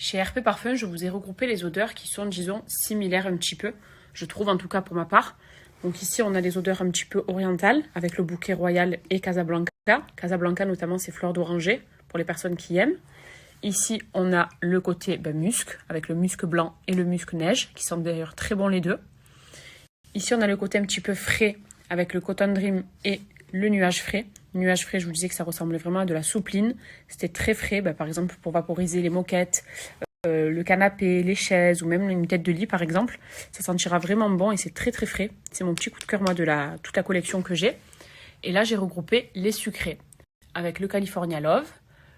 Chez RP Parfum, je vous ai regroupé les odeurs qui sont, disons, similaires un petit peu. Je trouve en tout cas pour ma part. Donc ici, on a des odeurs un petit peu orientales avec le bouquet royal et Casablanca. Casablanca notamment, c'est fleurs d'oranger pour les personnes qui aiment. Ici, on a le côté musc avec le musc blanc et le musc neige qui sont d'ailleurs très bons les deux. Ici, on a le côté un petit peu frais avec le Cotton Dream et le nuage frais. Le nuage frais, je vous disais que ça ressemblait vraiment à de la soupline. C'était très frais, par exemple pour vaporiser les moquettes, le canapé, les chaises ou même une tête de lit par exemple. Ça sentira vraiment bon et c'est très très frais. C'est mon petit coup de cœur moi de toute la collection que j'ai. Et là, j'ai regroupé les sucrés avec le California Love,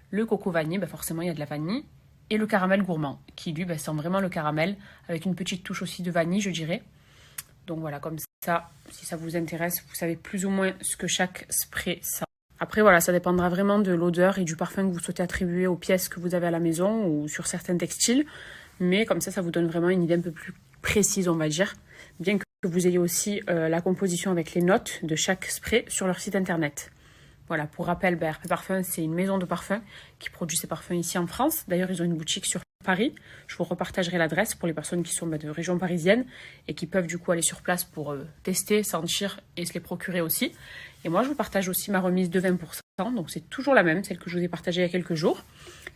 le coco vanille, forcément il y a de la vanille, et le caramel gourmand qui lui sent vraiment le caramel avec une petite touche aussi de vanille je dirais. Donc voilà, comme ça, si ça vous intéresse, vous savez plus ou moins ce que chaque spray sent. Après voilà, ça dépendra vraiment de l'odeur et du parfum que vous souhaitez attribuer aux pièces que vous avez à la maison ou sur certains textiles. Mais comme ça vous donne vraiment une idée un peu plus précise, on va dire. Bien que vous ayez aussi la composition avec les notes de chaque spray sur leur site internet. Voilà, pour rappel, RP Parfum, c'est une maison de parfums qui produit ses parfums ici en France. D'ailleurs, ils ont une boutique sur Paris. Je vous repartagerai l'adresse pour les personnes qui sont de région parisienne et qui peuvent du coup aller sur place pour tester, sentir et se les procurer aussi. Et moi, je vous partage aussi ma remise de 20%. Donc, c'est toujours la même, celle que je vous ai partagée il y a quelques jours,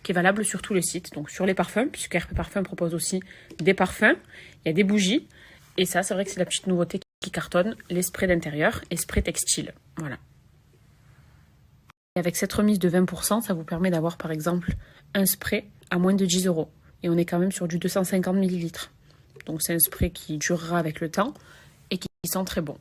qui est valable sur tout le site. Donc, sur les parfums, puisque RP Parfum propose aussi des parfums. Il y a des bougies. Et ça, c'est vrai que c'est la petite nouveauté qui cartonne, les sprays d'intérieur et sprays textiles. Voilà. Et avec cette remise de 20%, ça vous permet d'avoir par exemple un spray à moins de 10 €. Et on est quand même sur du 250 ml. Donc c'est un spray qui durera avec le temps et qui sent très bon.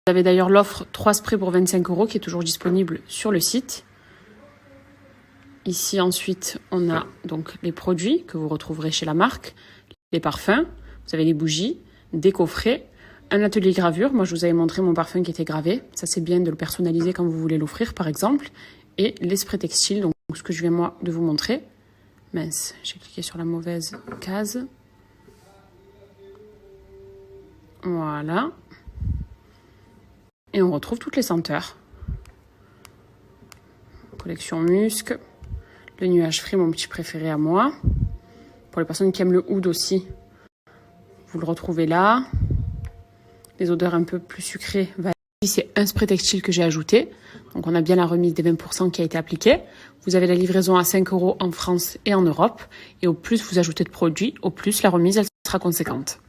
Vous avez d'ailleurs l'offre 3 sprays pour 25 € qui est toujours disponible sur le site. Ici ensuite, on a donc les produits que vous retrouverez chez la marque, les parfums, vous avez les bougies, des coffrets, un atelier gravure. Moi, je vous avais montré mon parfum qui était gravé. Ça, c'est bien de le personnaliser quand vous voulez l'offrir, par exemple. Et les sprays textiles, donc ce que je viens moi de vous montrer. Mince, j'ai cliqué sur la mauvaise case. Voilà. Et on retrouve toutes les senteurs. Collection musc. Le nuage frais, mon petit préféré à moi. Pour les personnes qui aiment le oud aussi, vous le retrouvez là. Les odeurs un peu plus sucrées. C'est un spray textile que j'ai ajouté. Donc on a bien la remise des 20% qui a été appliquée. Vous avez la livraison à 5 € en France et en Europe. Et au plus vous ajoutez de produits, au plus la remise elle sera conséquente.